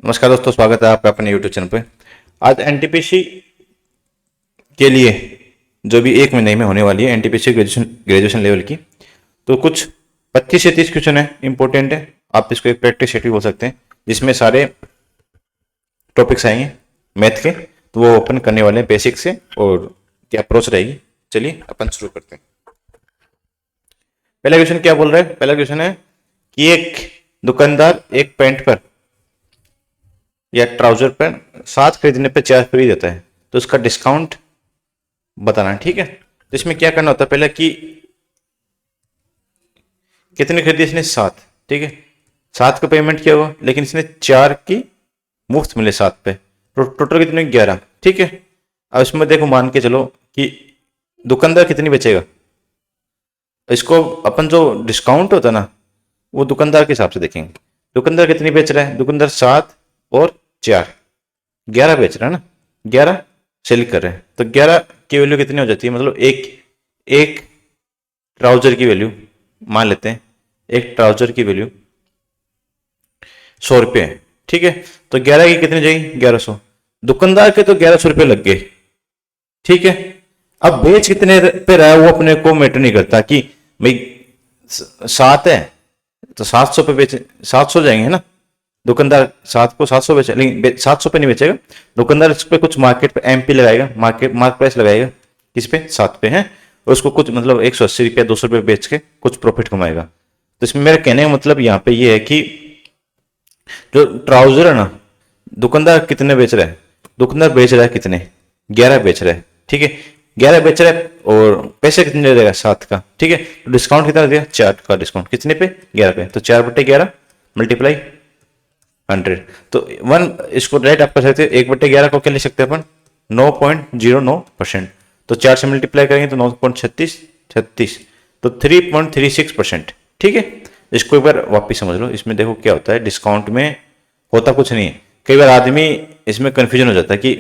नमस्कार दोस्तों, स्वागत है आपका अपने YouTube चैनल पे। आज एनटीपीसी के लिए जो भी 1 महीने में होने वाली है एनटीपीसी ग्रेजुएशन लेवल की, तो कुछ 25 से 30 क्वेश्चन है, इंपॉर्टेंट है। आप इसको एक प्रैक्टिस सेट भी बोल सकते हैं, जिसमें सारे टॉपिक्स आएंगे मैथ के, तो वो ओपन करने वाले हैं बेसिक से और क्या अप्रोच रहेगी। चलिए अपन शुरू करते हैं। पहला क्वेश्चन क्या बोल रहा है? पहला क्वेश्चन है कि एक दुकानदार एक पैंट पर या ट्राउजर पर 7 खरीदने पर 4 फ्री देता है, तो उसका डिस्काउंट बताना है। ठीक है, तो इसमें क्या करना होता है पहले कि कितने खरीदी इसने? 7। ठीक है, 7 का पेमेंट किया हुआ, लेकिन इसने 4 की मुफ्त मिले 7 पे, तो टोटल कितने? 11। ठीक है, अब इसमें देखो, मान के चलो कि दुकानदार कितनी बेचेगा। इसको अपन जो डिस्काउंट होता है ना, वो दुकानदार के हिसाब से देखेंगे। दुकानदार कितनी बेच रहा है? दुकानदार 7 और 4 11 बेच रहा है ना, 11 सेल कर रहे हैं, तो 11 की वैल्यू कितनी हो जाती है? मतलब एक एक ट्राउजर की वैल्यू मान लेते हैं, एक ट्राउजर की वैल्यू 100 रुपये है। ठीक है, तो 11 की कितनी जाएगी? 1100। दुकानदार के तो 1100 रुपये लग गए। ठीक है, अब बेच कितने पे रहा है वो अपने को मैटर नहीं करता कि भाई 7 है तो 700 पे बेचे, 700 जाएंगे है ना। दुकानदार 7 को 700 बेचे, लेकिन 700 पे नहीं बेचेगा। दुकानदार इस पे कुछ मार्केट पे एमपी लगाएगा, मार्क प्राइस लगाएगा, किस पे? 7 पे है, और उसको कुछ मतलब 180 रुपया 200 रुपये बेच के कुछ प्रॉफिट कमाएगा। तो इसमें मेरा कहने का मतलब यहाँ पे ये है कि जो ट्राउजर है ना, दुकानदार कितने बेच रहा है? दुकानदार बेच रहा है कितने? 11 बेच रहा है। ठीक है, 11 बेच रहा है और पैसे कितने दे देगा? 7 का। ठीक है, तो डिस्काउंट कितना दिया? 4 का डिस्काउंट। कितने पे? 11 पे। तो 4/11 मल्टीप्लाई 100, तो 1 इसको डायरेक्ट आप कर सकते हो। 1/11 को क्या ले सकते हैं अपन? 9.09%। तो 4 से मल्टीप्लाई करेंगे तो 9.36, तो 3.36%। ठीक है, इसको एक बार वापिस समझ लो। इसमें देखो क्या होता है, डिस्काउंट में होता कुछ नहीं है। कई बार आदमी इसमें कंफ्यूजन हो जाता है कि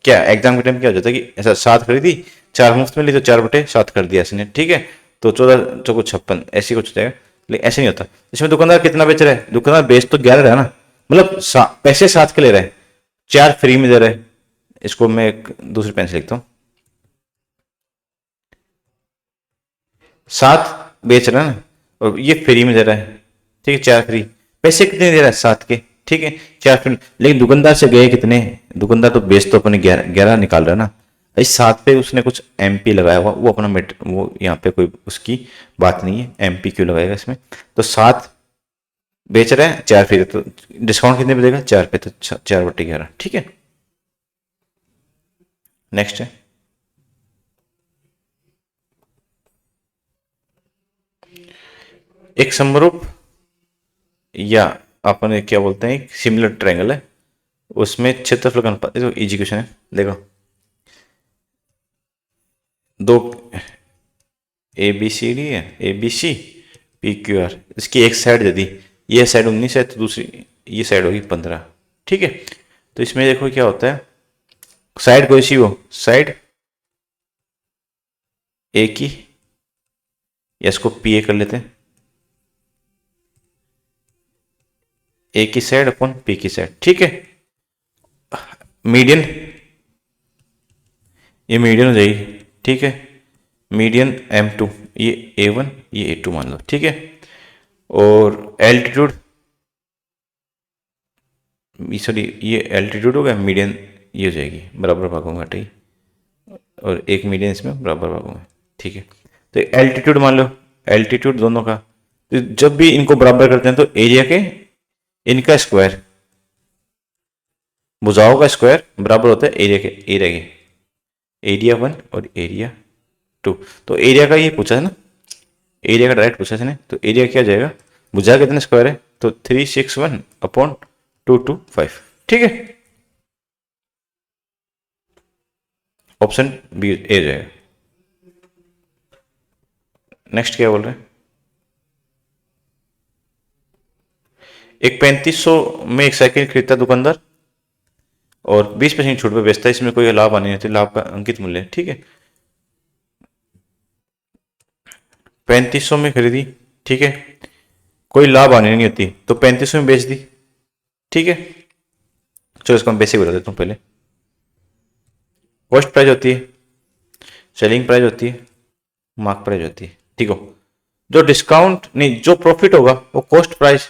क्या एग्जाम के टाइम क्या हो जाता है कि ऐसा 7 खरीदी, 4 मुफ्त में ली, तो 4/7 कर दिया इसने। ठीक है, तो 14×56 ऐसी कुछ हो जाएगा, लेकिन ऐसे नहीं होता। इसमें दुकानदार कितना बेच रहा है? दुकानदार बेच तो 11 रहा है ना, मतलब पैसे 7 के ले रहा है, 4 फ्री में दे रहा है। इसको मैं एक दूसरी पेन से लिखता हूँ। 7 बेच रहा है ना, और ये फ्री में दे रहा है। ठीक है, 4 फ्री। पैसे कितने दे रहा है? 7 के। ठीक है, 4 फ्री, लेकिन दुकानदार से गए कितने? दुकानदार तो बेच तो अपने 11 निकाल रहा है ना, इस 7 पे उसने कुछ एमपी लगाया हुआ, वो अपना वो यहाँ पे कोई उसकी बात नहीं है, एमपी क्यों लगाएगा इसमें। तो 7 बेच रहे हैं, 4 फ्री, तो डिस्काउंट कितने पे देगा? 4 पे, तो 4/11। ठीक है, नेक्स्ट है एक समरूप, या अपन क्या बोलते हैं, एक सिमिलर ट्रायंगल है, उसमें क्षेत्रफल का अनुपात। तो इजी क्वेश्चन है, देखो। दो ए बी सी डी है, A B C P Q R, इसकी एक साइड दे दी, ये साइड 19 है, तो दूसरी ये साइड होगी 15। ठीक है, तो इसमें देखो क्या होता है, साइड कोई सी हो, साइड ए की, या इसको पी ए कर लेते हैं, ए की साइड अपन पी की साइड। ठीक है, मीडियन, ये मीडियन हो जाएगी। ठीक है, मीडियन M2, ये A1, ये A2 मान लो। ठीक है, और एल्टीट्यूड, सॉरी ये एल्टीट्यूड हो गया, मीडियन ये हो जाएगी, बराबर भागों में हटाई, और एक मीडियन इसमें बराबर भागों में। ठीक है, तो एल्टीट्यूड मान लो, एल्टीट्यूड दोनों का, तो जब भी इनको बराबर करते हैं तो एरिया के इनका स्क्वायर, भुजाओं का स्क्वायर बराबर होता है एरिया के, एरिया 1 और एरिया 2। तो एरिया का ये पूछा है ना, एरिया का डायरेक्ट पूछा है इसने, तो एरिया क्या जाएगा? भुजा कितने स्क्वायर है? तो 361/225। ठीक है, ऑप्शन बी ए जाएगा। नेक्स्ट क्या बोल रहे हैं, एक 3500 में एक साइकिल खरीदता दुकानदार और 20% छूट पे बेचता है, इसमें कोई लाभ आनी नहीं होती, लाभ का अंकित मूल्य है। ठीक है, 3500 में खरीदी, ठीक है, कोई लाभ आनी नहीं होती, तो 3500 में बेच दी। ठीक है, चलो इसको मैं बेसिक बता देता हूँ पहले। कॉस्ट प्राइस होती है, सेलिंग प्राइस होती है, मार्क प्राइस होती है। ठीक हो, जो डिस्काउंट नहीं, जो प्रॉफिट होगा वो कॉस्ट प्राइस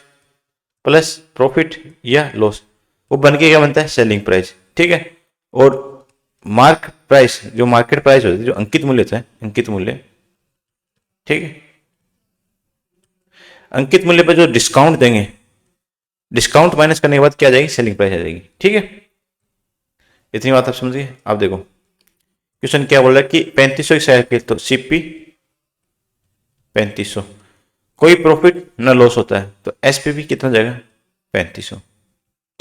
प्लस प्रॉफिट या लॉस, वो बन के क्या बनता है, सेलिंग प्राइस। ठीक है, और मार्क प्राइस जो मार्केट प्राइस होती है, जो अंकित मूल्य होता है, अंकित मूल्य, ठीक है, अंकित मूल्य पर जो डिस्काउंट देंगे, डिस्काउंट माइनस करने के बाद क्या आ जाएगी, सेलिंग प्राइस आ जाएगी। ठीक है, इतनी बात आप समझिए। आप देखो क्वेश्चन क्या बोल रहा है कि 3500 की साइकिल, तो सीपी 3500, कोई प्रॉफिट न लॉस होता है, तो एसपीवी कितना जाएगा, 3500।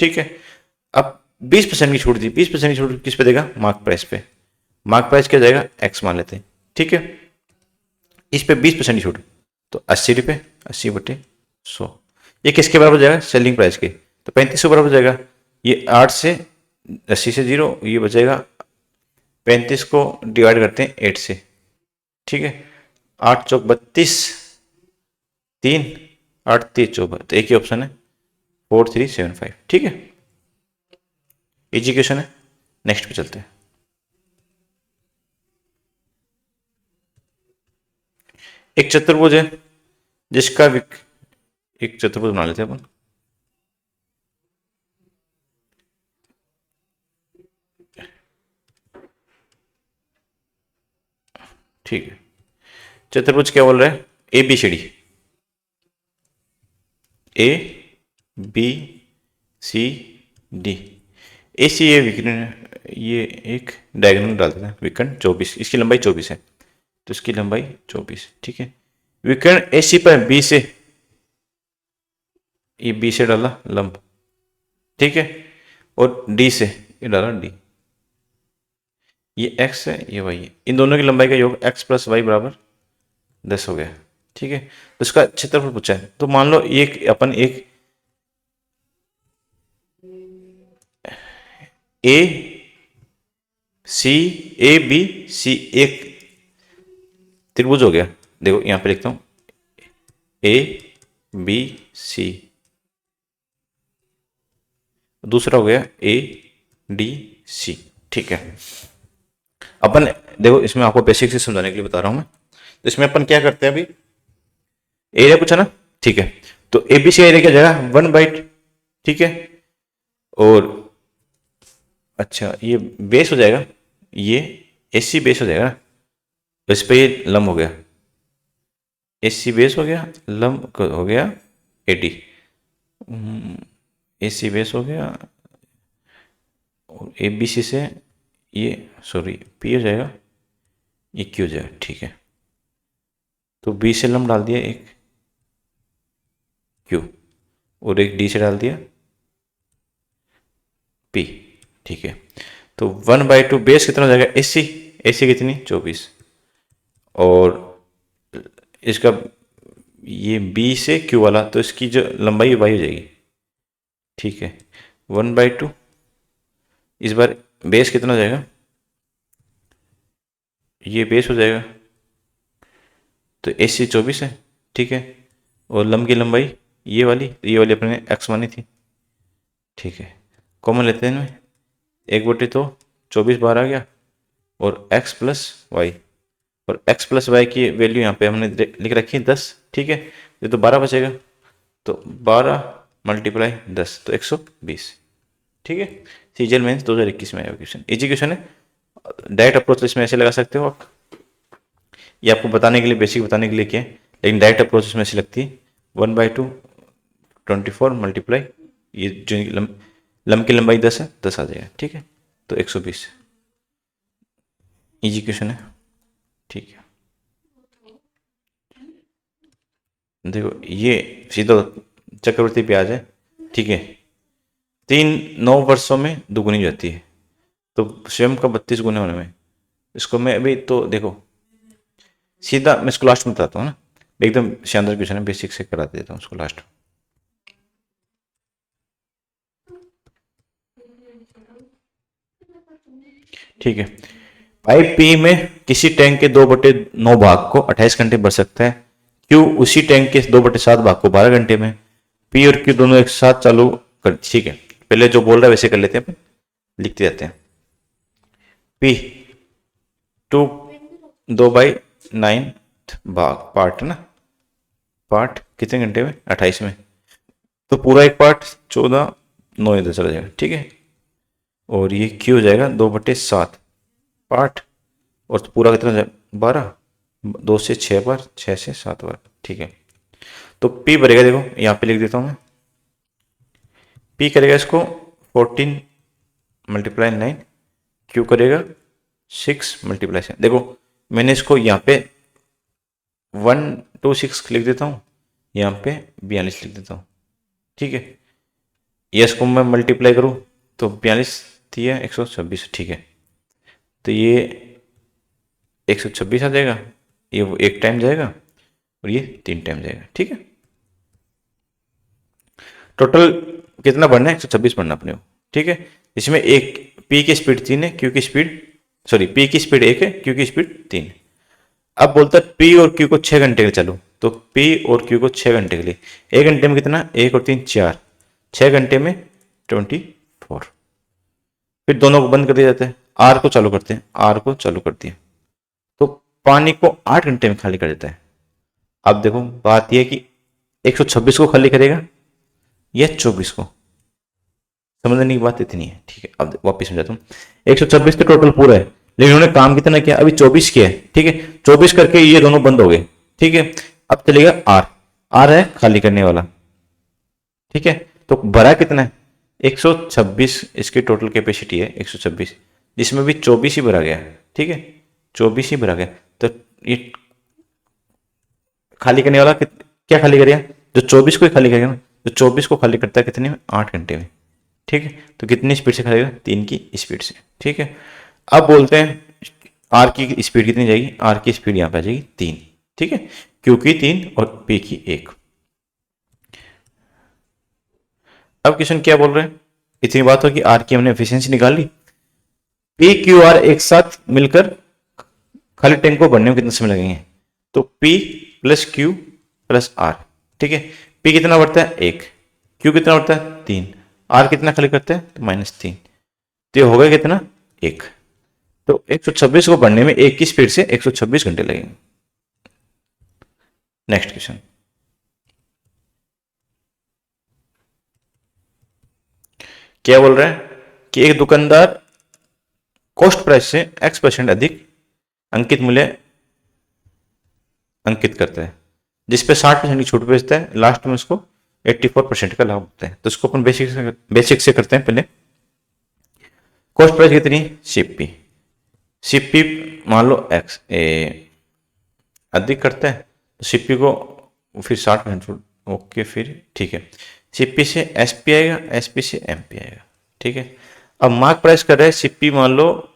ठीक है, अब 20% की छूट दी, 20% की छूट किस पे देगा, मार्क प्राइस पे। मार्क प्राइस क्या जाएगा, एक्स मान लेते हैं। ठीक है, इस पे 20% की छूट, तो 80 रुपये, 80/100, ये किसके बराबर हो जाएगा, सेलिंग प्राइस के। तो 3500 बराबर हो जाएगा, ये 8 से 80 से 0, ये बचेगा 35 को डिवाइड करते हैं 8 से। ठीक है, 8 चौक 32, 3 8 3 14, तो एक ही ऑप्शन है 4375। ठीक है, इजी क्वेश्चन है। नेक्स्ट पे चलते हैं। एक चतुर्भुज है जिसका एक चतुर्भुज बना लेते हैं अपन। ठीक है, चतुर्भुज क्या बोल रहा है, A B C D, A B C D, A C ए विकर्ण, ये एक डायगोनल डाल देते हैं, विकर्ण 24, इसकी लंबाई 24 है, तो इसकी लंबाई 24। ठीक है, विकर्ण ए सी पर बी से, ये बी से डाला लंब, ठीक है, और डी से ये डाला डी, ये x है ये y है, इन दोनों की लंबाई का योग x प्लस वाई बराबर 10 हो गया। ठीक है, तो इसका क्षेत्रफल पूछा है, तो मान लो ये अपन एक ए सी, ए बी सी एक त्रिभुज हो गया। देखो यहां पे लिखता हूं ए बी सी, दूसरा हो गया ए डी सी। ठीक है, अपन देखो इसमें आपको बेसिक से समझाने के लिए बता रहा हूं मैं। तो इसमें अपन क्या करते हैं, अभी एरिया पूछा ना, ठीक है, तो एबीसी एरिया क्या जाएगा 1/, ठीक है, और अच्छा ये बेस हो जाएगा, ये एसी बेस हो जाएगा ना, इस पे ये लंब हो गया, एसी बेस हो गया, लंब हो गया एडी, एसी बेस हो गया, और एबीसी से ये सॉरी पी हो जाएगा, ये क्यू हो जाएगा। ठीक है, तो बी से लंब डाल दिया एक क्यू, और एक डी से डाल दिया पी। ठीक है, तो 1/2 बेस कितना हो जाएगा, एसी, एसी कितनी 24, और इसका ये बी से क्यू वाला, तो इसकी जो लंबाई वाई हो जाएगी। ठीक है, 1/2, इस बार बेस कितना हो जाएगा, ये बेस हो जाएगा, तो एसी 24 है। ठीक है, और लंब की लंबाई ये वाली अपने ने एक्स मानी थी। ठीक है, कॉमन लेते हैं इनमें, 1/2 तो 24 बाहर आ गया, और x प्लस वाई, और x प्लस वाई की वैल्यू यहाँ पे हमने लिख रखी है 10। ठीक है, ये तो 12 बचेगा, तो 12 × 10 तो 120। ठीक है, सीजीएल मेंस 2021 में आया क्वेश्चन, इजी क्वेश्चन है। डायरेक्ट अप्रोच इसमें ऐसे लगा सकते हो आप, ये आपको बताने के लिए, बेसिक बताने के लिए किया है, लेकिन डायरेक्ट अप्रोच इसमें ऐसे लगती है 1/2 24 मल्टीप्लाई, ये जो लंब की लंबाई 10 है, 10 आ जाएगा। ठीक है, तो 120, इजी क्वेश्चन है। ठीक है, देखो ये सीधा चक्रवर्ती ब्याज है। ठीक है, 9 वर्षों में दुगुनी हो जाती है, तो स्वयं का 32 गुने होने में, इसको मैं अभी तो देखो सीधा मैं इसको लास्ट में बताता हूँ ना, एकदम शानदार क्वेश्चन है, बेसिक से करा देता हूँ उसको लास्ट। ठीक है, पाइप पी में किसी टैंक के 2/9 भाग को 28 घंटे भर सकता है, क्यू उसी टैंक के 2/7 भाग को 12 घंटे में, पी और क्यू दोनों एक साथ चालू कर। ठीक है, पहले जो बोल रहा है वैसे कर लेते हैं अपन, लिखते जाते हैं। P 2/9 भाग पार्ट है ना, पार्ट कितने घंटे में, 28 में, तो पूरा एक पार्ट 14, 9 इधर चला जाएगा, ठीक है। और ये Q हो जाएगा 2/7 पार्ट, और तो पूरा कितना जाएगा 12, 2 से 6 बार, 6 से 7 बार, ठीक है। तो P बनेगा, देखो यहाँ पे लिख देता हूँ मैं, P करेगा इसको 14 × 9, Q करेगा 6 × 7। देखो मैंने इसको यहाँ पे 126 लिख देता हूँ, यहाँ पे 42 लिख देता हूँ, ठीक है। ये इसको मैं मल्टीप्लाई करूँ तो 42 दिया 126, ठीक है। तो ये 126 आ जाएगा, ये वो एक टाइम जाएगा और ये 3 टाइम जाएगा, ठीक है। टोटल कितना बढ़ना है, 126 बढ़ना अपने को, ठीक है। इसमें एक P की स्पीड 3 है, Q की स्पीड P की स्पीड 1 है, Q की स्पीड 3 है। अब बोलता है P और Q को 6 घंटे के लिए चलो, तो P और Q को 6 घंटे के लिए, 1 घंटे में कितना, 1 और 3 4, 6 घंटे में 24। फिर दोनों को बंद कर दिया जाता है, R को चालू करते हैं, R को चालू कर दिया तो पानी को 8 घंटे में खाली कर देता है। अब देखो बात यह कि 126 को खाली करेगा या 24 को, समझने की बात इतनी है, ठीक है। अब वापिस समझाता हूँ, 126 तो टोटल पूरा है, लेकिन उन्होंने काम कितना किया, अभी 24 किया है, ठीक है। 24 करके ये दोनों बंद हो गए, ठीक है। अब चलेगा R है खाली करने वाला, ठीक है। तो भरा कितना है 126, इसकी टोटल कैपेसिटी है 126, जिसमें भी 24 ही भरा गया, ठीक है, 24 ही भरा गया। तो ये खाली करने वाला क्या खाली करेगा, जो 24 को ही खाली करेगा ना, तो 24 को खाली करता है कितने में, 8 घंटे में, ठीक है। तो कितनी स्पीड से खाएगा, 3 की स्पीड से, ठीक है। अब बोलते हैं आर की स्पीड कितनी जाएगी, आर की स्पीड यहाँ पे आ जाएगी 3, ठीक है। क्यू की 3 और पी की 1। अब क्वेश्चन क्या बोल रहे हैं, इतनी बात हो कि आर की हमने एफिशिएंसी निकाल ली, पी क्यू आर एक साथ मिलकर खाली टैंक को भरने में कितना समय लगेंगे, तो P plus Q plus R, ठीक है। पी कितना बढ़ता है 1, क्यू कितना बढ़ता है 3, आर कितना खाली करता है तो -3, तो ये होगा कितना 1। तो 126 को बढ़ने में 1 की स्पीड से 126 घंटे लगेंगे। नेक्स्ट क्वेश्चन, क्या बोल रहा है कि एक दुकानदार कॉस्ट प्राइस से x% अधिक अंकित मूल्य अंकित करता है, जिसपे 60% की छूट बेचता है, लास्ट में उसको 84% का लाभ होता है। तो इसको अपन बेसिक से करते हैं। पहले कॉस्ट प्राइस कितनी, सीपी मान लो x अधिक करता है, तो सीपी को फिर 60% छूट, ओके फिर ठीक है। सीपी से एसपी आएगा, एसपी से एमपी आएगा, ठीक है। अब मार्क प्राइस कर रहे हैं, सीपी मान लो,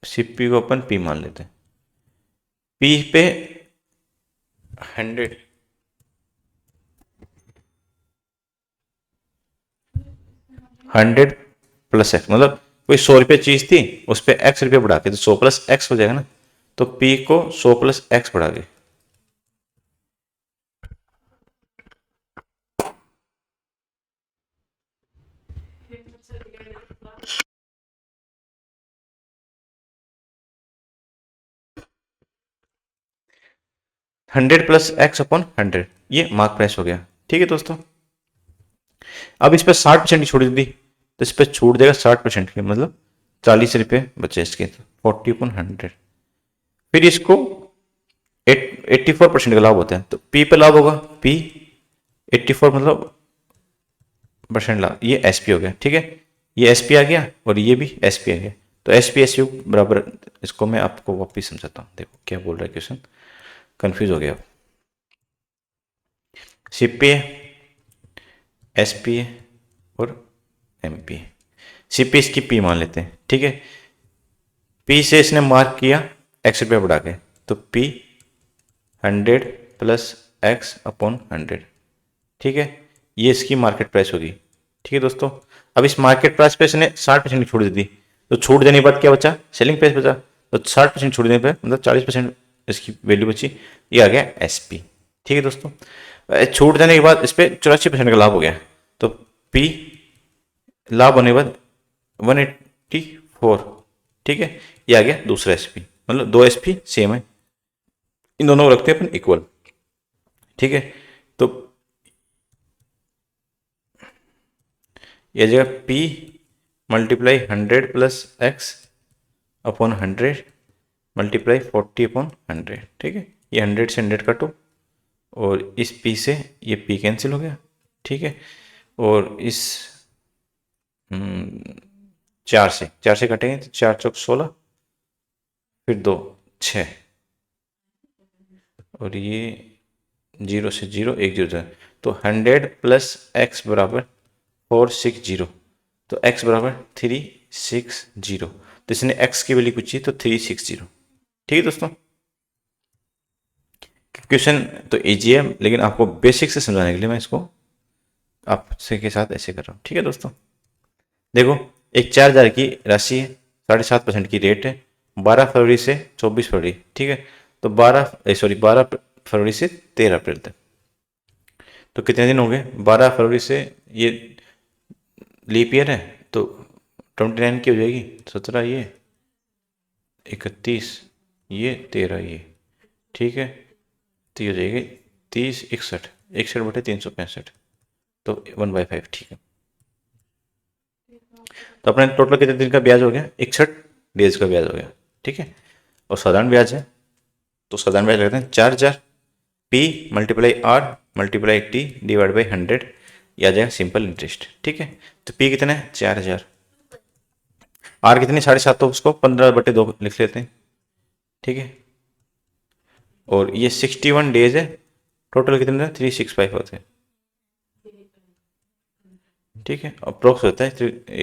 सीपी को अपन पी मान लेते हैं, पी पे 100 प्लस एक्स, मतलब कोई 100 रुपये चीज थी, उस पर x रुपये बढ़ा के तो 100 प्लस एक्स हो जाएगा ना, तो p को 100 प्लस एक्स बढ़ा के 100 प्लस एक्स अपॉन 100, ये मार्क प्राइस हो गया, ठीक है दोस्तों। अब इस पर 60% की छूट दी, तो इस पर छूट देगा 60% की, मतलब 40 रुपये बचे इसके, 40/100। फिर इसको 84% का लाभ होता है, तो पी पे लाभ होगा, पी 84 मतलब % लाभ, ये एसपी हो गया, ठीक है। ये एसपी आ गया और ये भी एसपी आ गया, तो एसपी एसयू बराबर, इसको मैं आपको वापिस समझाता हूँ। देखो क्या बोल रहा है क्वेश्चन, कंफ्यूज हो गया। सीपी एसपी और एमपी, सीपी इसकी पी मान लेते हैं, ठीक है। पी से इसने मार्क किया x रुपये बढ़ा के, तो पी 100 प्लस एक्स अपॉन 100, ठीक है। ये इसकी मार्केट प्राइस होगी, ठीक है दोस्तों। अब इस मार्केट प्राइस पे इसने 60% की छूट दी थी, तो छूट देने के बाद क्या बचा, सेलिंग प्राइस बचा, तो 60% छूट देने पर मतलब 40% इसकी वैल्यू बची, ये आ गया एसपी, ठीक है दोस्तों। छूट देने के बाद इस पर 84% का लाभ हो गया, तो P लाभ होने के बाद 184, ठीक है। ये आ गया दूसरा SP, मतलब दो SP सेम है, इन दोनों को रखते हैं अपन इक्वल, ठीक है। तो ये जगह P multiply 100 plus x upon 100 multiply 40 upon 100, ठीक है। ये 100 से 100 काटो और इस P से ये P कैंसिल हो गया, ठीक है। और इस 4 से कटेंगे तो 4 चौक 16, फिर 2 6, और ये 0 से 0 1 0 तो 100 प्लस x बराबर 460, तो x बराबर 360, तो इसने x की वैल्यू पूछी तो 360, ठीक है दोस्तों। क्वेश्चन तो इजी है, लेकिन आपको बेसिक से समझाने के लिए मैं इसको आपसे के साथ ऐसे कर रहा हूँ, ठीक है दोस्तों। देखो एक 4000 की राशि है, 7.5% की रेट है, 12 फरवरी से 24 फरवरी, ठीक है। तो 12 फरवरी से 13 अप्रैल तक, तो कितने दिन हो गए? 12 फरवरी से, ये लीप ईयर है तो 29 की हो जाएगी, 17 ये, 31 ये, 13 ये, ठीक है। तो ये हो जाएगी 30 61 61 बटे 365, तो 1/5, ठीक है। तो अपने टोटल कितने दिन का ब्याज हो गया? 61 डेज का ब्याज हो गया, ठीक है। और साधारण ब्याज है तो साधारण ब्याज लगते हैं 4000 P multiply R multiply T divide by 100, या जाएगा सिंपल इंटरेस्ट, ठीक है। तो P कितना है? 4000, R कितनी 7.5, तो उसको 15/2 लिख लेते हैं, ठीक है। और ये 61 डेज है, टोटल कितने 365 होते हैं, ठीक है। अप्रोक्स होता है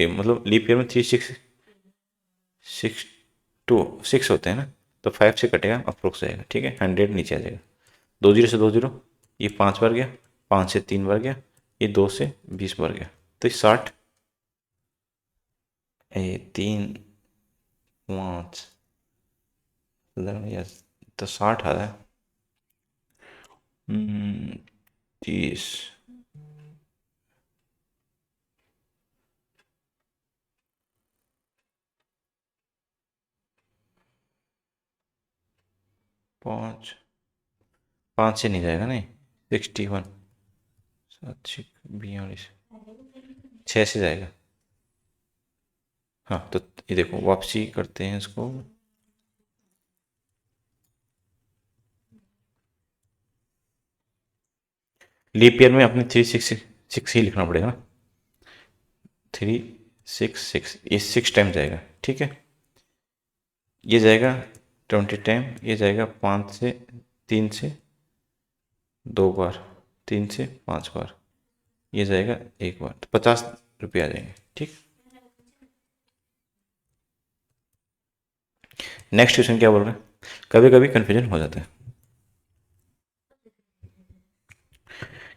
मतलब लीप ईयर में 366 होते हैं ना, तो 5 से कटेगा, अप्रोक्स आएगा, ठीक है। 100 नीचे आ जाएगा, 2 0 से 2 0, ये 5 बार गया, 5 से 3 बार गया, ये 2 से 20 बार गया, तो 60, 3 5 तो 60 आ रहा है, 30 5 5 से नहीं जाएगा, नहीं 61 7 42 6 से जाएगा। हाँ तो ये देखो वापसी करते हैं इसको, लीप ईयर में अपने 366 ही लिखना पड़ेगा ना, 366, ये 6 टाइम जाएगा, ठीक है। ये जाएगा 20 टाइम, ये जाएगा 5 से 3 से 2 बार, 3 से 5 बार, ये जाएगा 1 बार, तो 50 रुपये आ जाएंगे, ठीक। नेक्स्ट क्वेश्चन क्या बोल रहा है? कभी कभी कंफ्यूजन हो जाता है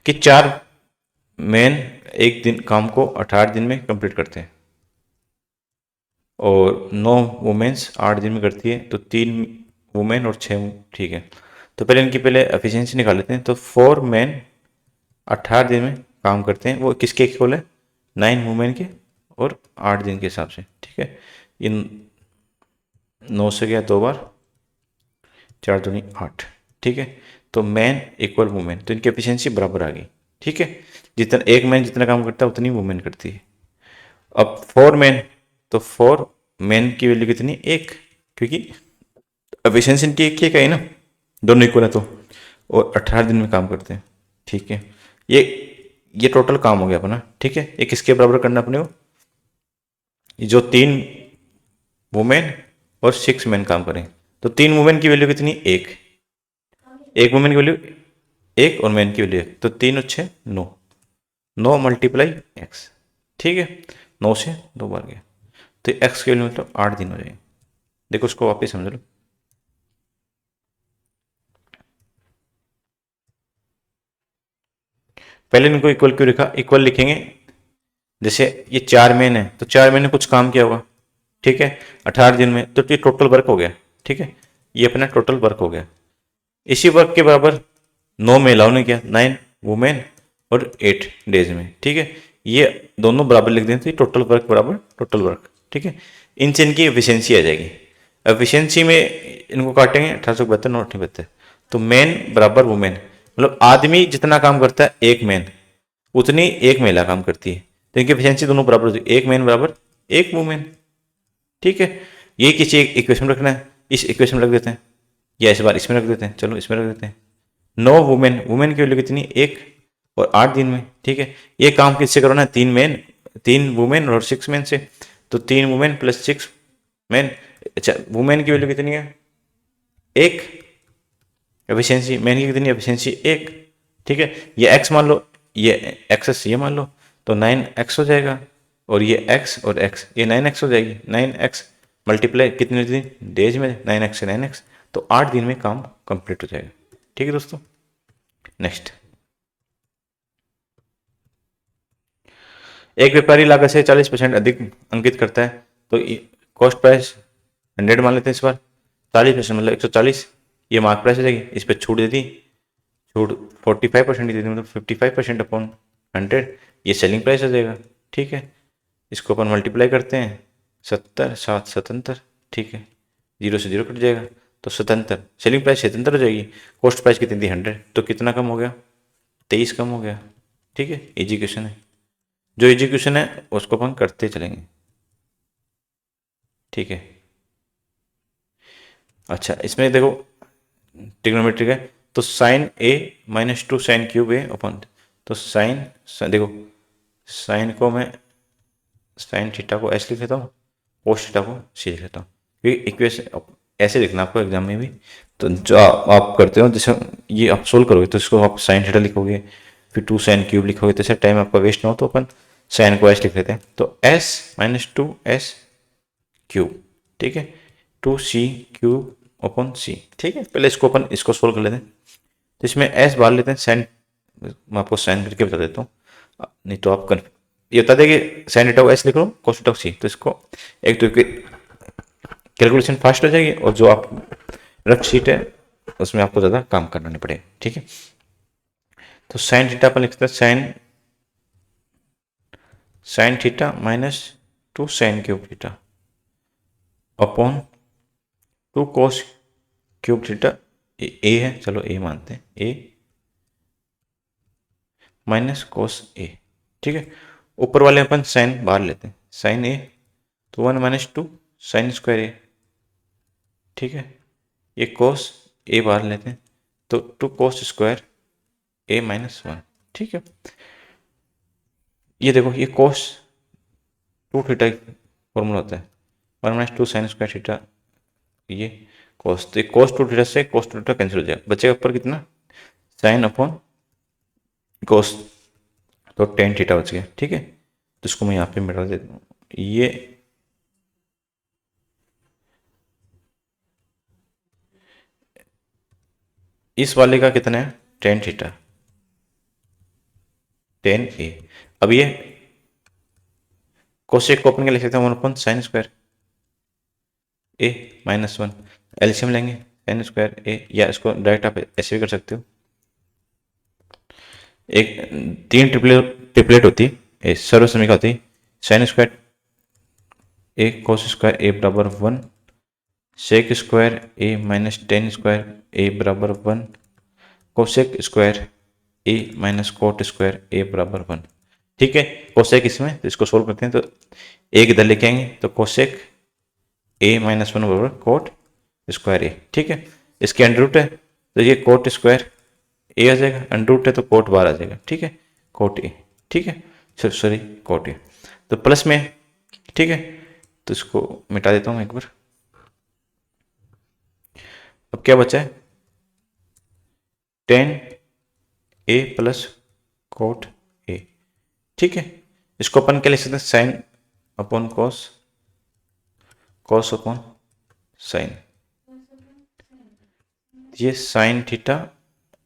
कि 4 मैन एक दिन काम को 18 दिन में कंप्लीट करते हैं और 9 वुमेन्स 8 दिन में करती है, तो 3 वुमेन और 6, ठीक है। तो पहले इनकी पहले एफिशिएंसी निकाल लेते हैं। तो 4 मैन 18 दिन में काम करते हैं, वो किसके इक्वल है? 9 वुमेन के और 8 दिन के हिसाब से, ठीक है। इन 9 से गया 2 बार, 4 दूनी 8, ठीक है। तो मैन इक्वल वुमेन, तो इनकी एफिशिएंसी बराबर आ गई, ठीक है। जितना एक मैन जितना काम करता है उतनी वुमेन करती है। अब 4 मैन, तो 4 मैन की वैल्यू कितनी? 1, क्योंकि एफिशिएंसी इनकी एक ही है ना, दोनों इक्वल है तो, और 18 दिन में काम करते हैं, ठीक है। ये टोटल काम हो गया अपना, ठीक है। ये किसके बराबर करना अपने को? जो 3 वुमेन और 6 मैन काम करें, तो 3 वुमेन की वैल्यू कितनी? 1 वुमेन की वैल्यू 1 और मैन की वैल्यू 1, तो 3 और 6 9, 9 मल्टीप्लाई एक्स, ठीक है। 9 से 2 बार गया, तो एक्स की वैल्यू मतलब 8 दिन हो जाएंगे। देखो उसको वापस समझ लो, पहले इनको इक्वल क्यों लिखा? इक्वल लिखेंगे, जैसे ये 4 महीने तो 4 महीने कुछ काम किया होगा, ठीक है। 18 दिन में, तो ये टोटल वर्क हो गया, ठीक है। ये अपना टोटल वर्क हो गया। इसी वर्क के बराबर 9 महिलाओं ने किया, 9 वुमेन और 8 डेज में, ठीक है। ये दोनों बराबर लिख दें तो टोटल वर्क बराबर टोटल वर्क, ठीक है। इनसे इनकी एफिशिएंसी आ जाएगी। एफिशिएंसी में इनको काटेंगे 1872 9 तो मेन बराबर वुमेन, मतलब आदमी जितना काम करता है एक मेन उतनी एक महिला काम करती है, तो इनकी एफिशिएंसी दोनों बराबर होती है, एक मेन बराबर एक वुमेन, ठीक है। ये किसी एक इक्वेशन रखना है, इस इक्वेशन में रख देते हैं या इस बार इसमें रख देते हैं, चलो इसमें रख देते हैं। 9 वुमेन, वुमेन की वैल्यू कितनी, एक और 8 दिन में, ठीक है। ये काम किससे करवाना है, 3 मेन 3 वुमेन और 6 मेन से, तो 3 वुमेन प्लस 6 मेन। अच्छा वुमेन की वैल्यू कितनी है, एक, एफिशिएंसी मेन की कितनी, एफिशिएंसी एक, ठीक है। ये एक्स मान लो, ये एक्सेस ये मान लो, तो 9x हो जाएगा, और ये x और x ये 9x हो जाएगी, 9x मल्टीप्लाई कितने दिन डेज में, 9x से 9x, तो 8 दिन में काम कंप्लीट हो जाएगा, ठीक है दोस्तों। नेक्स्ट, एक व्यापारी लागत से 40% अधिक अंकित करता है, तो कॉस्ट प्राइस 100 मान लेते हैं इस बार, 40% मतलब 140, ये मार्क प्राइस हो जाएगी, इस पर छूट दे दी, छूट 45% दे दी, मतलब 55% अपॉन 100, ये सेलिंग प्राइस हो जाएगा, ठीक है। इसको अपन मल्टीप्लाई करते हैं, 70 7 77, ठीक है, 0 से 0 कट जाएगा, तो 77 सेलिंग प्राइस 77 हो जाएगी, कॉस्ट प्राइस कितनी थी 100, तो कितना कम हो गया, 23 कम हो गया, ठीक है। इजी क्वेश्चन है, जो इजी क्वेश्चन है उसको अपन करते चलेंगे, ठीक है। अच्छा इसमें देखो ट्रिग्नोमेट्रिक है, तो साइन ए -2 साइन क्यूब ए अपन, तो साइन देखो साइन को मैं साइन थीटा को एस लिख लेता हूँ, कोस थीटा को सी लिख लेता हूँ, क्योंकि इक्वेशन ऐसे लिखना आपको एग्जाम में भी, तो जो आप करते हो जैसे ये आप सोल्व करोगे तो इसको आप साइन थीटा लिखोगे, फिर 2 साइन क्यूब लिखोगे, तो ऐसे टाइम आपका वेस्ट ना हो, तो अपन साइन को एस लिख लेते हैं, तो एस -2 एस क्यूब, ठीक है, 2c क्यूब अपन सी, ठीक है। पहले इसको अपन इसको सोल्व कर लेते हैं, तो इसमें एस बाहर लेते हैं, साइन मैं आपको साइन करके बता देता हूँ, नहीं तो आप ये बता दें कि साइन थीटा को एस लिख लो, कोस थीटा को सी, तो इसको एक तो कैलकुलेशन फास्ट हो जाएगी, और जो आप रफ शीट है उसमें आपको ज़्यादा काम करना नहीं पड़ेगा, ठीक है। तो साइन थीटा अपन लिखते हैं sine theta -2 sine cube theta upon 2 cos cube theta, A है, चलो ए मानते हैं, ए माइनस कोस ए, ठीक है। ऊपर वाले अपन साइन बाहर लेते हैं, साइन ए तो 1 -2 साइन स्क्वायर ए, ठीक है। ये कोस ए बाहर लेते हैं, तो 2 कोस स्क्वायर ए -1, ठीक है। ये देखो ये कोस 2 थीटा फॉर्मूला होता है, 1 -2 साइन स्क्वायर थीटा, ये कोस, तो कोस 2 थीटा से कोस 2 थीटा कैंसिल हो जाएगा, बचेगा ऊपर कितना, साइन अपॉन कोस, तो टेन थीटा बच गया, ठीक है। तो इसको मैं यहाँ पे मिटा देता हूँ, ये इस वाले का कितना है, टेन थीटा, 10a। अब ये कोसेक को अपन क्या लिख सकते हैं, 1 साइन स्क्वायर ए -1, एलसीएम लेंगे साइन स्क्वायर ए, या इसको डायरेक्ट आप ऐसे भी कर सकते हो, एक 3 ट्रिपलेट होती है, सर्वसमीका होती है, साइन स्क्वायर ए कोस स्क्वायर ए बराबर 1, सेक स्क्वायर ए -10 स्क्वायर ए बराबर 1, कोसेक स्क्वायर ए कोट स्क्वायर ए बराबर 1, ठीक है। कोसेक इसमें, तो इसको सोल्व करते हैं, तो एक इधर लेके आएंगे, तो कोसेक ए -1 बराबर कोट स्क्वायर ए, ठीक है। इसके अंडर रूट है, तो ये कोट स्क्वायर ए आ जाएगा, अंडर रूट है तो कोट बाहर आ जाएगा, ठीक है, कोट ए, ठीक है, सॉरी कोट ए, तो प्लस में, ठीक है। तो इसको मिटा देता हूँ एक बार, अब क्या बचा है, 10a प्लस कोट ए, ठीक है। इसको अपन क्या लिख सकते हैं, sine upon cos, cos upon sine, ये sine theta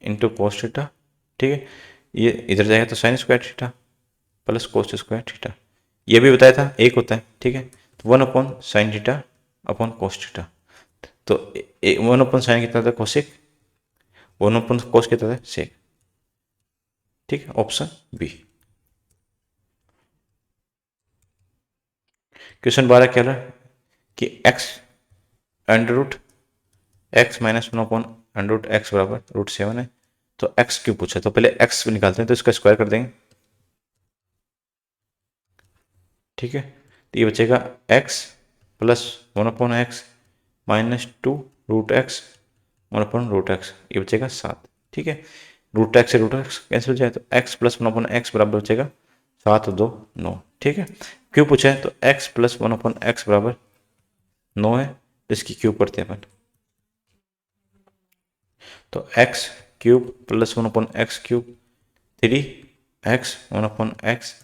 into cos theta, ठीक है। ये इधर जाएगा तो sine square theta plus cos square theta, ये भी बताया था एक होता है, ठीक है। तो 1 sine theta upon cos theta, तो 1 साइन कितना था, कोसेक, 1 कोस कितना था, सेक, ठीक है, ऑप्शन बी। क्वेश्चन 12 क्या रहा है कि x under root X minus 1 upon under root X बराबर √7 है। तो x क्यों पूछा, तो पहले x निकालते हैं, तो इसका स्क्वायर कर देंगे, ठीक है। तो ये बचेगा x plus 1 upon x minus 2 √x 1 upon √x, ये बचेगा 7, ठीक है। √x से √x कैंसिल हो जाए तो x प्लस 1 अपॉन एक्स बराबर बचेगा 7 और 2 9, ठीक है। क्यों पूछा है, तो x प्लस 1 अपॉन एक्स बराबर 9 है, तो इसकी क्यूब करते हैं अपन। तो x cube plus 1 upon x cube 3x 1 upon x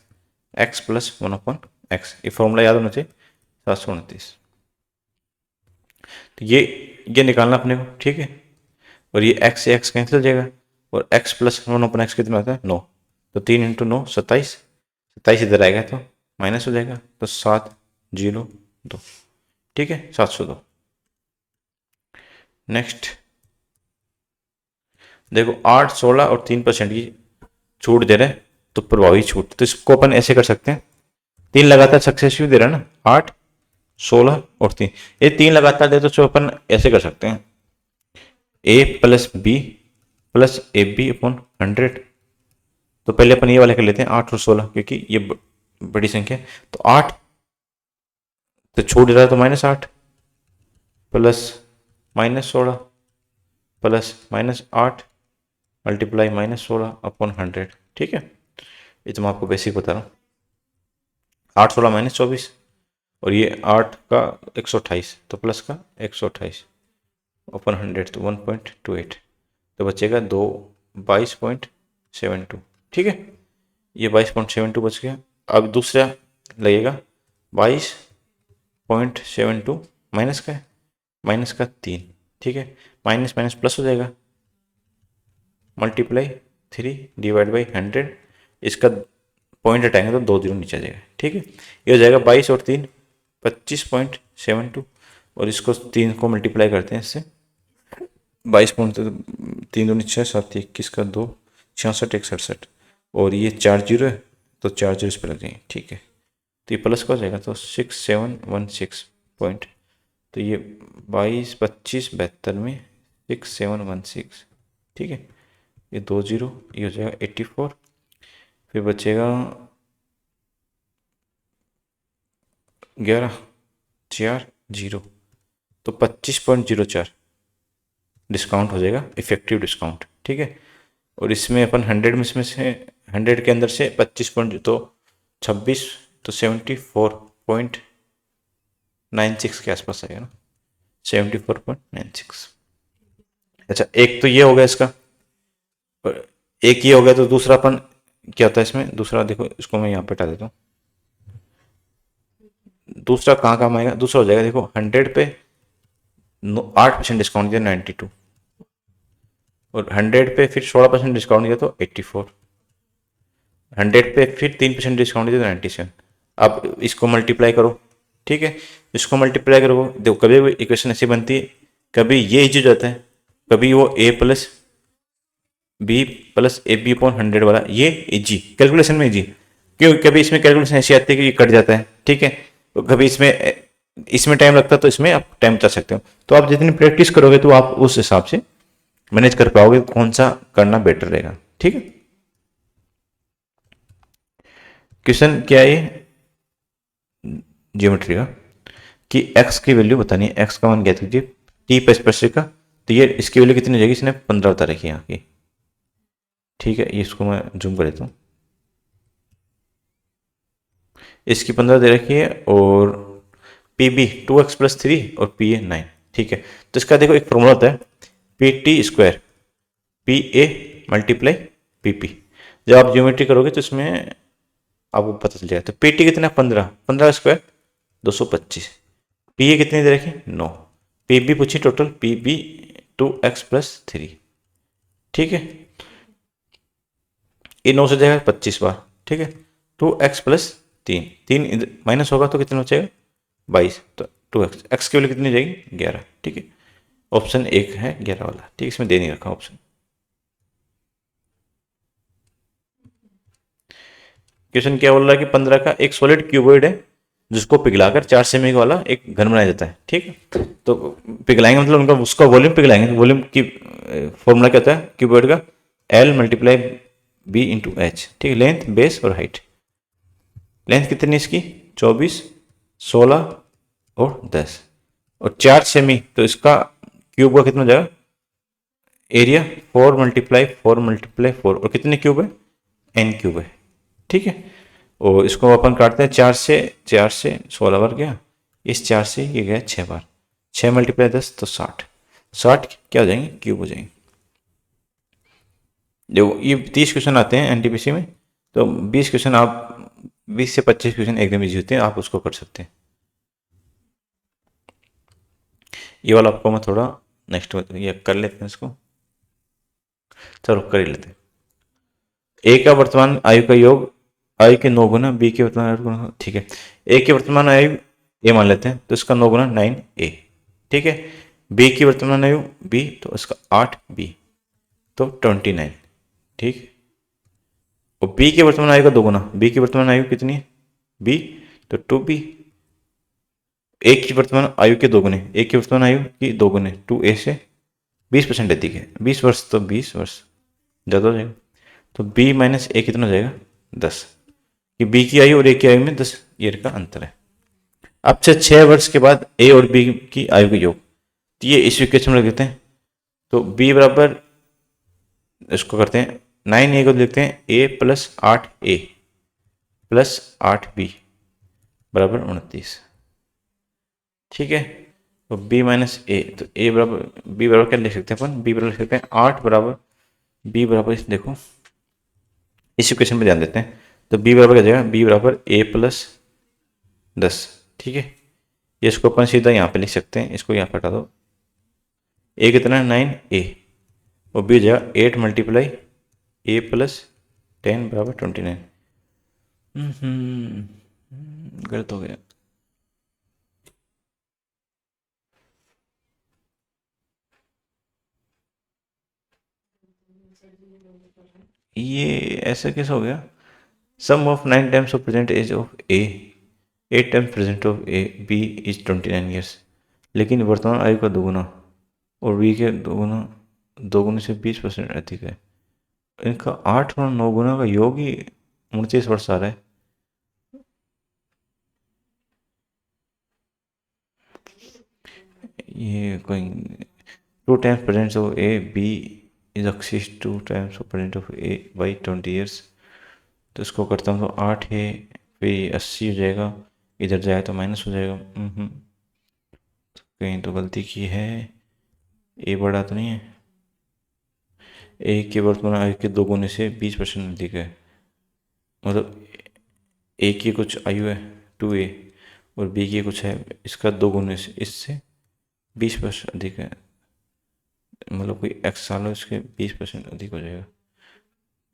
x plus 1 upon x, ये फॉर्मूला याद होना चाहिए 729। तो ये निकालना अपने को, ठीक है। और ये x से x कैंसिल हो जाएगा और x प्लस 1 अपॉन एक्स कितना होता है 9, तो 3 इंटू 9 27, 27 इधर आएगा तो माइनस हो जाएगा, तो 702, ठीक है 702। नेक्स्ट देखो 8 16 और 3% की छूट दे रहे हैं, तो प्रभावी छूट, तो इसको अपन ऐसे कर सकते हैं, 3 लगातार सक्सेसिव दे रहा है ना, 8 16 और 3, ये 3 लगातार दे, तो अपन ऐसे कर सकते हैं a plus B plus A B upon 100। तो पहले अपन ये वाले कर लेते हैं 8 और 16, क्योंकि ये बड़ी संख्या है। तो 8 तो छूट रहा है, तो -8 प्लस -16 प्लस -8 मल्टीप्लाई -16 अपॉन 100, ठीक है। ये तो मैं आपको बेसिक बता रहा हूँ। 8 16 -24 और ये 8 का 128, तो प्लस का 128 अपॉन 100, तो 1.28, तो बचेगा 22.72, ठीक है। ये 22.72 बच गया। अब दूसरा लगेगा 22.72 माइनस का है, माइनस का 3, ठीक है। माइनस माइनस प्लस हो जाएगा, मल्टीप्लाई 3 डिवाइड बाई 100, इसका पॉइंट हटाएंगे तो 2 0 नीचे आ जाएगा, ठीक है। ये हो जाएगा 22 और 3 25.72, और इसको 3 को मल्टीप्लाई करते हैं इससे, 22.3 2 नीचे 7 21 का 2 66 1 67, और ये 4 0 है, तो 4 0 इस पर लग जाएंगे, ठीक है। तो ये प्लस का हो जाएगा, तो 6716 पॉइंट, तो ये 22 25 72 में 6716, ठीक है। ये 2 0, ये हो जाएगा 84, फिर बचेगा 11 4 0, तो 25.04 डिस्काउंट हो जाएगा, इफेक्टिव डिस्काउंट, ठीक है। और इसमें अपन 100 में से 100 के अंदर से 25 पॉइंट, तो 26, तो 74.96 के आसपास आएगा ना, 74.96। अच्छा एक तो ये हो गया इसका, और एक ये हो गया, तो दूसरा अपन क्या होता है इसमें, दूसरा देखो, इसको मैं यहाँ पे हटा देता हूँ। दूसरा कहाँ काम आएगा, दूसरा हो जाएगा, देखो 100 पे 8% डिस्काउंट दिया 92, और 100 पे फिर 16% डिस्काउंट दिया तो 84, 100 पे फिर 3% डिस्काउंट दिया तो 97। अब इसको मल्टीप्लाई करो, ठीक है। इसको मल्टीप्लाई करो, देखो कभी भी इक्वेशन ऐसी बनती है, कभी ये इजी हो जाता है, कभी वो a plus B plus A B upon 100 वाला, ये इजी कैलकुलेशन में इजी, क्यों, कभी इसमें कैलकुलेशन ऐसी आती है कि ये कट जाता है, ठीक है। तो कभी इसमें टाइम लगता है, तो इसमें आप टाइम बचा सकते हो। तो आप जितनी प्रैक्टिस करोगे तो आप उस हिसाब से मैनेज कर पाओगे कौन सा करना बेटर रहेगा, ठीक है। क्वेश्चन क्या है, ज्योमेट्री का, कि x की वैल्यू बतानी है, x का मान ज्ञात कीजिए t पे स्पर्शरेखा का, तो ये इसकी वैल्यू कितनी हो जाएगी, इसने 15 बता रखी है यहाँ की, ठीक है। ये इसको मैं जूम कर देता हूँ, इसकी 15 दे रखी है, और पी बी 2x प्लस 3 और पी ए 9, ठीक है। तो इसका देखो एक फॉर्मूला होता है, P T square P A multiply P P. जब आप ज्योमेट्री करोगे तो इसमें आपको पता चल जाएगा। तो पी टी कितना, 15, 15 स्क्वायर 225, पी ए कितनी दे रखी 9, पी बी पूछी total, P B 2x plus 3, ठीक है। ये 9 से जाएगा 25 बार, ठीक है। 2x प्लस 3, 3 माइनस होगा तो कितना बचेगा 22, तो 2x, x की वैल्यू कितनी हो जाएगी 11, ठीक है। ऑप्शन 1 है 11 वाला, ठीक है, इसमें दे नहीं रखा ऑप्शन। क्वेश्चन क्या बोल रहा है कि 15 का एक सॉलिड क्यूबॉइड है जिसको पिघलाकर 4 सेमी वाला एक घन बनाया जाता है। ठीक है, तो पिघलाएंगे मतलब उनका उसका वॉल्यूम पिघलाएंगे। वॉल्यूम की फॉर्मूला क्या होता है क्यूबॉइड का? L multiply B into H. ठीक है, लेंथ, बेस और हाइट। लेंथ कितनी है इसकी? 24, 16 और 10 और 4 सेमी, तो इसका क्यूब का कितना हो जाएगा? एरिया 4 × 4 × 4 और कितने क्यूब है? एन क्यूब है। ठीक है, और इसको अपन काटते हैं 4 से 16 बार गया, इस 4 से ये गया 6 बार, 6 × 10 तो 60, 60 क्या हो जाएंगे? क्यूब हो जाएंगे। देखो ये 30 क्वेश्चन आते हैं एनटीपीसी में, तो 20 क्वेश्चन आप 20 से 25 क्वेश्चन एकदम इजी होते हैं, आप उसको कर सकते हैं। ये वाला आपको मैं थोड़ा नेक्स्ट ये कर लेते हैं इसको, चलो कर ही लेते हैं। ए का वर्तमान आयु का योग आयु के 9 गुना बी के वर्तमान आयु गुना। ठीक है, ए की वर्तमान आयु ए मान लेते हैं, तो इसका 9 गुना 9a। ठीक है, बी की वर्तमान आयु बी, तो इसका 8b तो 29। ठीक, और बी के वर्तमान आयु का 2 गुना, बी की वर्तमान आयु कितनी है? बी, तो 2b। ए की वर्तमान आयु के 2 गुने, ए की वर्तमान आयु की 2 गुने 2a से 20% अधिक है, 20 वर्ष, तो 20 वर्ष ज़्यादा हो जाएगा, तो b माइनस ए कितना हो जाएगा? 10। कि बी की आयु और ए की आयु में 10 ईयर का अंतर है। अब से 6 वर्ष के बाद ए और बी की आयु का योग, तो ये इस इक्वेशन में लिख देते हैं। तो b बराबर, इसको करते हैं 9a को लिखते हैं a plus 8a plus 8b बराबर 29। ठीक है, तो b माइनस ए, तो a बराबर b बराबर क्या लिख सकते हैं अपन? b बराबर लिख सकते हैं 8 बराबर b बराबर इस देखो इस इक्वेशन पे ध्यान देते हैं, तो b बराबर क्या जाएगा? b बराबर a प्लस 10। ठीक है, ये इसको अपन सीधा यहाँ पे लिख सकते हैं, इसको यहाँ पे हटा दो। a कितना है? 9a और b जाएगा 8 मल्टीप्लाई a प्लस 10 बराबर 29। गलत हो गया। ये ऐसा कैसे हो गया? Sum of 9 times of present age of A, 8 times present of A B is 29 years, लेकिन वर्तमान आयु का दोगुना और बी के दोगुने से 20% अधिक है। इनका 8 और 9 गुना का योग ही 29 वर्ष आ रहा है। ये कोई 2 times present of A B is excess 2 times of present of A by 20 years, तो इसको करता हूँ तो 8 है, फिर 80 हो जाएगा, इधर जाए तो माइनस हो जाएगा। तो कहीं तो गलती की है, ए बड़ा तो नहीं है? ए के वर्तमान आयु के 2 गुने से 20% अधिक है, मतलब ए की कुछ आयु है 2a और बी की कुछ है इसका 2 गुने से इससे 20% अधिक है, मतलब कोई एक्स साल हो इसके 20% अधिक हो जाएगा,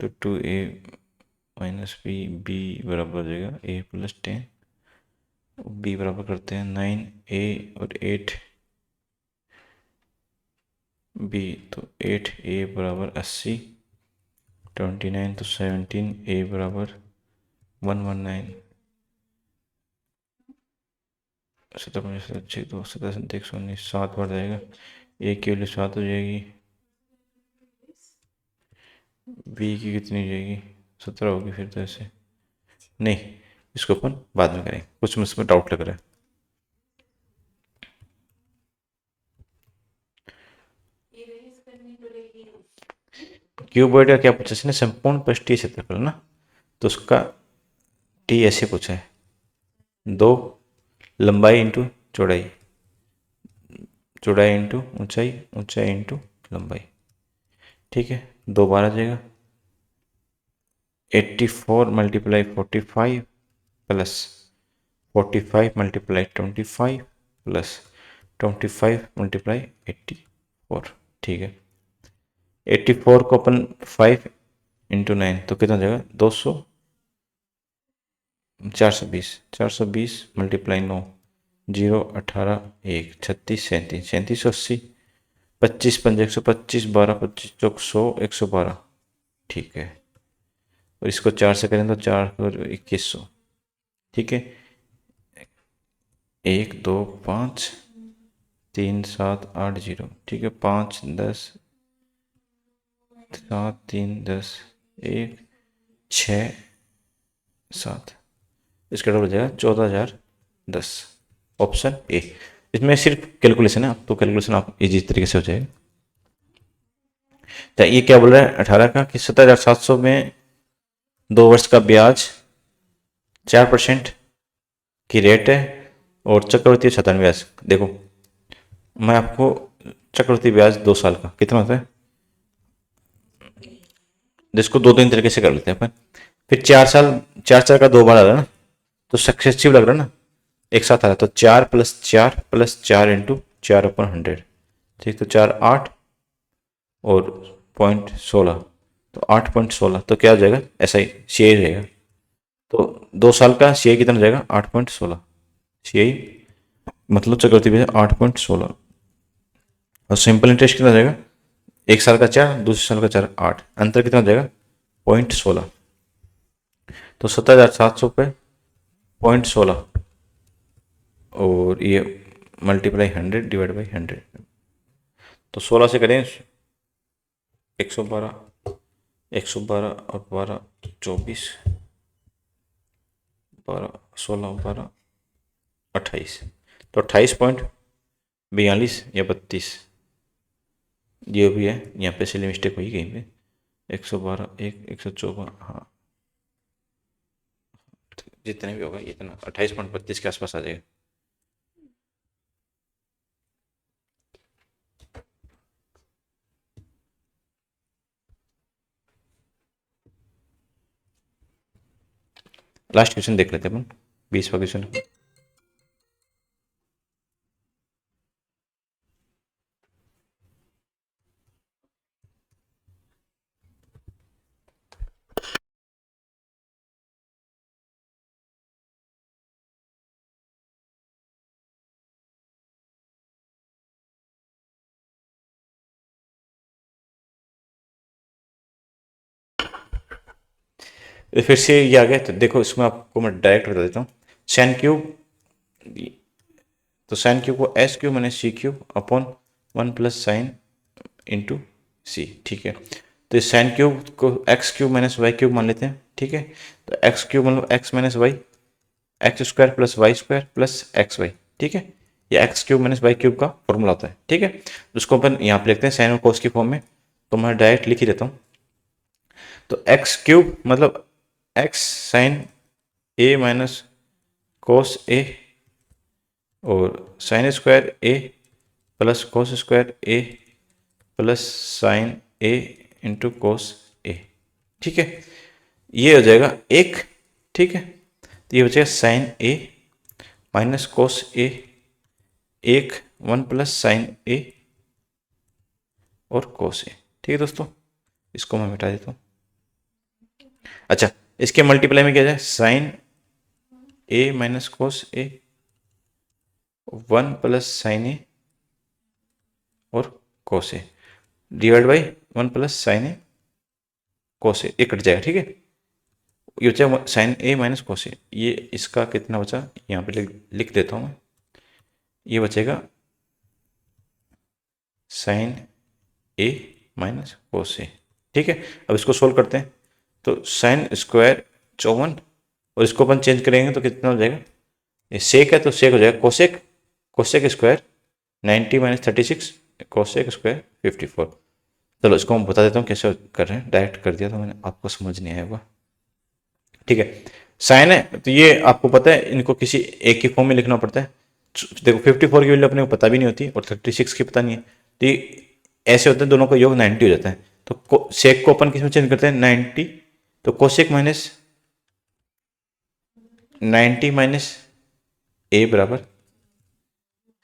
तो 2a माइनस बी बराबर हो जाएगा a प्लस 10। बी बराबर करते हैं 9a और 8b, तो 8a बराबर 80, 29 तो 17a बराबर 119, 17 तो 119 7 बढ़ जाएगा, ए की वैल्यू 7 हो जाएगी, बी की कितनी हो जाएगी? 17 होगी फिर तो ऐसे नहीं, इसको अपन बाद में करेंगे, कुछ मुझमें डाउट लग रहा है। क्यूबॉइड का क्या पूछा इसने? संपूर्ण पृष्ठीय क्षेत्रफल ना, तो उसका टी ऐसे पूछा है, 2 लंबाई इंटू चौड़ाई, चौड़ाई इंटू ऊंचाई, ऊंचाई इंटू लंबाई। ठीक है, 2 बार आ जाएगा, 84 multiply 45 plus 45 multiply 25 plus 25 multiply 84। ठीक है, 84 को अपन 5 इंटू 9 तो कितना हो जाएगा? 200, 420 मल्टीप्लाई 9, 0 18 1 36 37 37 80, 25 5 125 12 25 चौक 100 112। ठीक है, और इसको 4 से करें तो 4 और 2100। ठीक है, 1253780, ठीक है, 5 10 7 3 10 1 6 7, इसका टोटल हो जाएगा 14,010, ऑप्शन ए। इसमें सिर्फ कैलकुलेशन है, आप तो कैलकुलेशन आप इजी तरीके से हो जाएगा। तो ये क्या बोल रहा है 18 का कि 17,700 में 2 वर्ष का ब्याज 4% की रेट है और चक्रवृद्धि 97 ब्याज। देखो मैं आपको चक्रवृद्धि ब्याज 2 साल का कितना होता है, जिसको दो तीन तरीके से कर लेते हैं अपन। फिर 4 साल, 4 4 का 2 बार आ रहा है ना, तो सक्सेसिव लग रहा है ना, एक साथ आ रहा है, तो 4+4+4 इंटू 4/100, ठीक, तो 4 8 और 0.16, तो 8.16, तो क्या हो जाएगा, ऐसा ही सी आई रहेगा। तो 2 साल का सी आई कितना हो जाएगा 8.16, सी आई मतलब चक्रवृद्धि ब्याज 8.16, और सिंपल इंटरेस्ट कितना हो जाएगा, 1 साल का 4, दूसरे साल का 4 8, अंतर कितना हो जाएगा 0.16, तो 17,700 पे 0.16 और ये मल्टीप्लाई 100 डिवाइड बाई 100, तो 16 से करें 112, 112 और 12 24, 12 16 12 28, तो 28.42 या 32, ये भी है, यहाँ पे सिली मिस्टेक हुई कहीं पे, 112 114, हाँ जितने भी होगा इतना 28.32 के आसपास आ जाएगा। लास्ट क्वेश्चन देख लेते हैं अपन, 20वां क्वेश्चन। फिर से ये आ गया, तो देखो इसमें आपको मैं डायरेक्ट बता देता हूँ, साइन क्यूब, तो साइन क्यूब को S cube minus C cube upon 1+sin into C, ठीक है, तो इस साइन क्यूब को X cube minus Y cube मान लेते हैं, ठीक है, तो एक्स क्यूब मतलब X minus Y, X square plus Y square plus X Y, ठीक है, ये X cube minus Y cube का फॉर्मूला होता है, ठीक है, उसको अपन यहाँ पे लिखते हैं साइन और कोस की फॉर्म में, तो मैं डायरेक्ट लिख ही देता हूँ, तो एक्स क्यूब मतलब एक्स साइन ए माइनस कोस ए और साइन स्क्वायर ए प्लस कोस स्क्वायर ए प्लस साइन ए इंटू कोस ए, ठीक है, ये हो जाएगा एक, ठीक है, तो ये हो जाएगा साइन ए माइनस कोस ए, एक 1+sin ए और कोस ए, ठीक है दोस्तों, इसको मैं मिटा देता हूँ। अच्छा, इसके मल्टीप्लाई में क्या जाए, sign A minus cos A 1+sin A और cos A divide by 1+sin A cos A, cut जाएगा, ठीक है, ये बचा साइन ए माइनस कोस ए, ये इसका कितना बचा यहाँ पे लिख देता हूँ मैं, ये बचेगा साइन ए माइनस कोस ए, ठीक है, अब इसको सोल्व करते हैं, तो साइन स्क्वायर 54 और इसको अपन चेंज करेंगे तो कितना हो जाएगा, ये सेक है तो सेक हो जाएगा cosec, cosec square 90 minus 36, cosec square 54। चलो इसको मैं बता देता हूँ कैसे कर रहे हैं, डायरेक्ट कर दिया तो मैंने, आपको समझ नहीं आया होगा, ठीक है, साइन है तो ये आपको पता है, इनको किसी एक की फॉर्म में लिखना पड़ता है, देखो 54 की वैल्यू अपने को पता भी नहीं होती और 36 की पता नहीं है, तो ये ऐसे होते हैं, दोनों का योग 90 हो जाता है, तो सेक को अपन किस में चेंज करते हैं 90, तो कोसेक माइनस 90 माइनस ए बराबर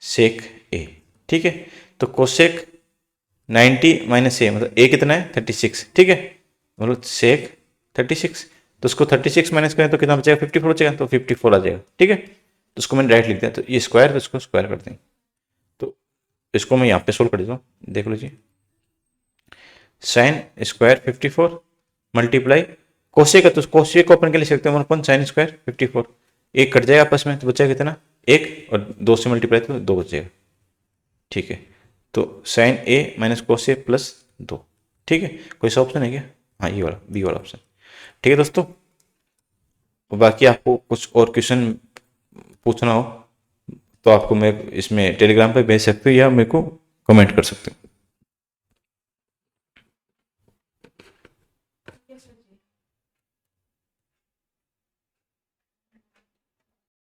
सेक ए, ठीक है, तो कोसेक 90 माइनस ए मतलब ए कितना है 36, ठीक है, मतलब सेक 36, तो उसको 36 माइनस करें तो कितना बचेगा 54 बचेगा, तो 54 आ जाएगा, ठीक है, तो उसको मैंने डायरेक्ट लिख दिया, तो ये स्क्वायर तो इसको स्क्वायर कर देंगे, तो इसको मैं यहाँ पे सोल्व कर देता हूँ, देख लीजिए, साइन स्क्वायर 54 मल्टीप्लाई कोसेक है, तो कोसेक को अपन क्या लिख सकते हैं 1 साइन स्क्वायर 54, एक कट जाएगा आपस में तो बचेगा कितना 1 और 2 से मल्टीप्लाई तो 2 बचेगा। ठीक है, तो साइन ए माइनस कोस ए प्लस 2। ठीक है, कोई सा ऑप्शन है क्या? हाँ, ये वाला, बी वाला ऑप्शन। ठीक है दोस्तों, बाकी आपको कुछ और क्वेश्चन पूछना हो तो आपको मैं इसमें टेलीग्राम पे भेज सकते हो या मेरे को कमेंट कर सकते हो।